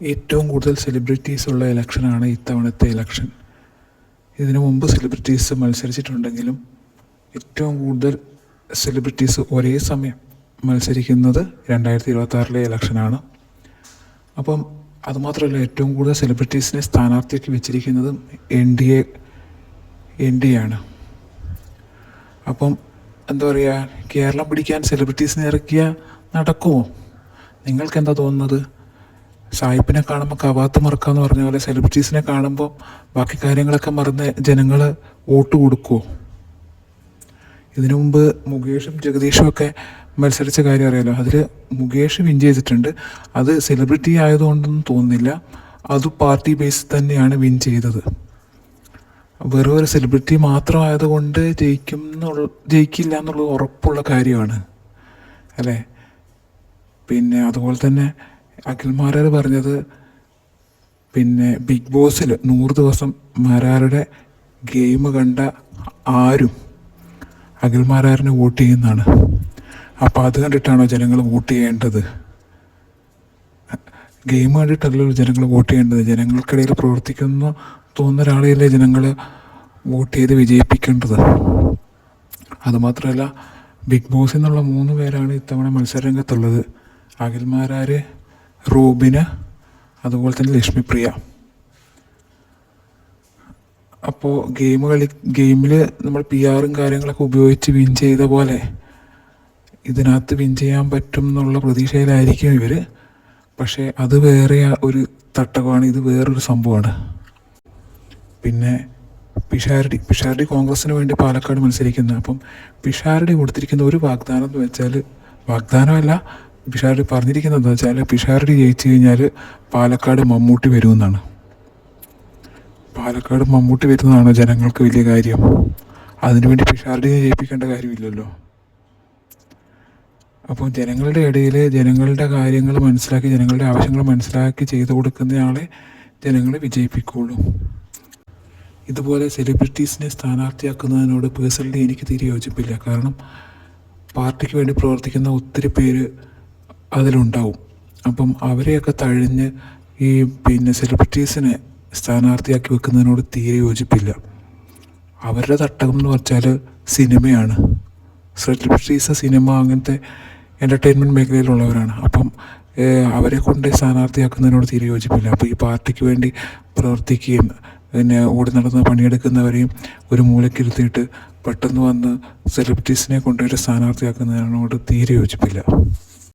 ഏറ്റവും കൂടുതൽ സെലിബ്രിറ്റീസ് ഉള്ള ഇലക്ഷനാണ് ഇത്തവണത്തെ ഇലക്ഷൻ. ഇതിനു മുമ്പ് സെലിബ്രിറ്റീസ് മത്സരിച്ചിട്ടുണ്ടെങ്കിലും ഏറ്റവും കൂടുതൽ സെലിബ്രിറ്റീസ് ഒരേ സമയം മത്സരിക്കുന്നത് 2026 ഇലക്ഷനാണ്. അപ്പം അതുമാത്രമല്ല, ഏറ്റവും കൂടുതൽ സെലിബ്രിറ്റീസിനെ സ്ഥാനാർത്ഥിയാക്കി വെച്ചിരിക്കുന്നതും എൻ ഡി എ ആണ്. അപ്പം എന്താ പറയുക, കേരളം പിടിക്കാൻ സെലിബ്രിറ്റീസിനെ ഇറക്കിയാൽ നടക്കുമോ? നിങ്ങൾക്ക് എന്താ തോന്നുന്നത്? സായിപ്പിനെ കാണുമ്പോൾ കവാത്ത് മറക്കാന്ന് പറഞ്ഞ പോലെ സെലിബ്രിറ്റീസിനെ കാണുമ്പോൾ ബാക്കി കാര്യങ്ങളൊക്കെ മറന്ന് ജനങ്ങൾ വോട്ട് കൊടുക്കുമോ? ഇതിനു മുമ്പ് മുകേഷും ജഗദീഷും ഒക്കെ മത്സരിച്ച കാര്യം അറിയാലോ. അതിൽ മുകേഷ് വിൻ ചെയ്തിട്ടുണ്ട്. അത് സെലിബ്രിറ്റി ആയതുകൊണ്ടൊന്നും തോന്നുന്നില്ല, അത് പാർട്ടി ബേസ് തന്നെയാണ് വിൻ ചെയ്തത്. വെറും ഒരു സെലിബ്രിറ്റി മാത്രമായതുകൊണ്ട് ജയിക്കില്ല എന്നുള്ളത് ഉറപ്പുള്ള കാര്യമാണ് അല്ലേ? പിന്നെ അതുപോലെ തന്നെ അഖിൽമാരാർ പറഞ്ഞത്, പിന്നെ ബിഗ് ബോസിൽ 100 ദിവസം മാരാരുടെ ഗെയിം കണ്ട ആരും അഖിൽമാരാറിന് വോട്ട് ചെയ്യുന്നതാണ്. അപ്പോൾ അത് കണ്ടിട്ടാണോ ജനങ്ങൾ വോട്ട് ചെയ്യേണ്ടത്? ഗെയിം കണ്ടിട്ടല്ലോ ജനങ്ങൾ വോട്ട് ചെയ്യേണ്ടത്. ജനങ്ങൾക്കിടയിൽ പ്രവർത്തിക്കുന്ന തോന്നുന്ന ഒരാളെയല്ലേ ജനങ്ങൾ വോട്ട് ചെയ്ത് വിജയിപ്പിക്കേണ്ടത്. അതുമാത്രമല്ല, ബിഗ് ബോസിൽ നിന്നുള്ള 3 പേരാണ് ഇത്തവണ മത്സരരംഗത്തുള്ളത്. അഖിൽമാരാർ, റൂബിന്, അതുപോലെ തന്നെ ലക്ഷ്മിപ്രിയ. അപ്പോൾ ഗെയിമിൽ നമ്മൾ PR കാര്യങ്ങളൊക്കെ ഉപയോഗിച്ച് വിൻ ചെയ്ത പോലെ ഇതിനകത്ത് വിൻ ചെയ്യാൻ പറ്റും എന്നുള്ള പ്രതീക്ഷയിലായിരിക്കും ഇവർ. പക്ഷേ അത് വേറെ ഒരു തട്ടകമാണ്, ഇത് വേറൊരു സംഭവമാണ്. പിന്നെ പിഷാരടി കോൺഗ്രസിന് വേണ്ടി പാലക്കാട് മത്സരിക്കുന്നത്. അപ്പം പിഷാരടി കൊടുത്തിരിക്കുന്ന ഒരു വാഗ്ദാനം എന്ന് വെച്ചാൽ, വാഗ്ദാനമല്ല, പിഷാരടി പറഞ്ഞിരിക്കുന്നത് എന്താ വെച്ചാൽ, പിഷാരടി ജയിച്ചു കഴിഞ്ഞാൽ പാലക്കാട് മമ്മൂട്ടി വരുമെന്നാണ്. പാലക്കാട് മമ്മൂട്ടി വരുന്നതാണോ ജനങ്ങൾക്ക് വലിയ കാര്യം? അതിനുവേണ്ടി പിഷാരടിയെ ജയിപ്പിക്കേണ്ട കാര്യമില്ലല്ലോ. അപ്പോൾ ജനങ്ങളുടെ ഇടയിൽ ജനങ്ങളുടെ കാര്യങ്ങൾ മനസ്സിലാക്കി, ജനങ്ങളുടെ ആവശ്യങ്ങൾ മനസ്സിലാക്കി ചെയ്തു കൊടുക്കുന്നയാളെ ജനങ്ങളെ വിജയിപ്പിക്കുകയുള്ളൂ. ഇതുപോലെ സെലിബ്രിറ്റീസിനെ സ്ഥാനാർത്ഥിയാക്കുന്നതിനോട് പേഴ്സണലി എനിക്ക് തീരെ യോജിപ്പില്ല. കാരണം പാർട്ടിക്ക് വേണ്ടി പ്രവർത്തിക്കുന്ന ഒത്തിരി പേര് അതിലുണ്ടാവും. അപ്പം അവരെയൊക്കെ തഴഞ്ഞ് ഈ സെലിബ്രിറ്റീസിനെ സ്ഥാനാർത്ഥിയാക്കി വെക്കുന്നതിനോട് തീരെ യോജിപ്പില്ല. അവരുടെ തട്ടകം എന്ന് വെച്ചാൽ സിനിമയാണ്. സെലിബ്രിറ്റീസ് സിനിമ അങ്ങനത്തെ എൻ്റർടൈൻമെൻറ്റ് മേഖലയിലുള്ളവരാണ്. അപ്പം അവരെ കൊണ്ട് സ്ഥാനാർത്ഥിയാക്കുന്നതിനോട് തീരെ യോജിപ്പില്ല. അപ്പോൾ ഈ പാർട്ടിക്ക് വേണ്ടി പ്രവർത്തിക്കുകയും ഓടി നടന്ന് പണിയെടുക്കുന്നവരെയും ഒരു മൂലക്കിരുത്തിയിട്ട് പെട്ടെന്ന് വന്ന് സെലിബ്രിറ്റീസിനെ കൊണ്ടുപോയിട്ട് സ്ഥാനാർത്ഥിയാക്കുന്നതിനോട് തീരെ യോജിപ്പില്ല.